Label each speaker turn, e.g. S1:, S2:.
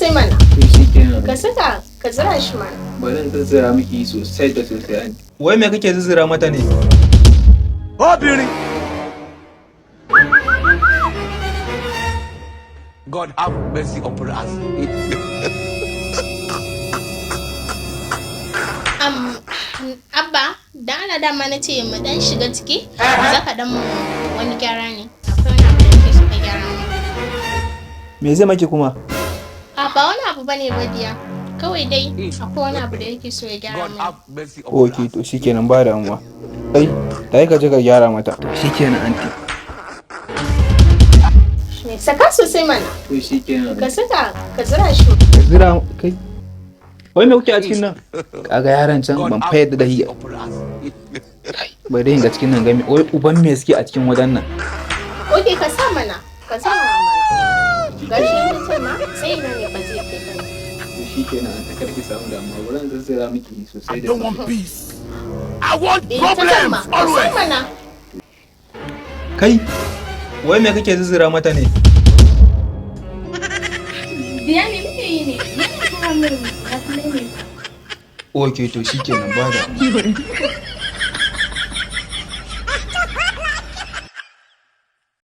S1: sosai mana.
S2: To shikenan.
S1: Ka saka ka zira shi mana.
S2: Bari in zazzara miki sosai da sosai anti.
S3: Wai me kake zazzira mata ne?
S4: God have mercy upon us.
S1: Abba, da ana dama na ce mu dan shiga ciki, zaka dan mu wani gyara ne. Akwai wani abu da yake so ka gyara mu.
S3: Me zai maki kuma?
S1: Ba wani abu bane ba diya. Kawai dai akwai wani abu da yake so ya gyara
S4: God
S1: mu.
S4: have mercy upon
S3: Okay,
S4: us.
S3: to shikenan ba damuwa. Kai, tayi ka je ka gyara mata. Shikenan anti.
S1: Saka sosai mana.
S2: To shikenan.
S1: Ka saka ka zira shi.
S3: Ka zira kai. Wai me kuke a cikin nan? Kaga yaran can ban fa yadda da hiya. Bai dai ga cikin nan gami. Wai uban me suke a cikin wajen nan?
S1: Oke ka sa mana. Ka sa mana. Gashi ne ce ma sai ina ne ba zai kai ba.
S2: To shikenan anti kar ki samu damuwa. Bari in zazzara miki sosai da
S4: Don't want
S2: sosai.
S4: peace. I want
S1: Ta ma.
S4: problems
S1: Ka sa
S4: always.
S1: mana.
S3: Kai, wai me kake zazzira mata ne?
S1: Diya ne muke yi ne. Yana kawo min.
S3: Okay, to shikenan ba damuwa.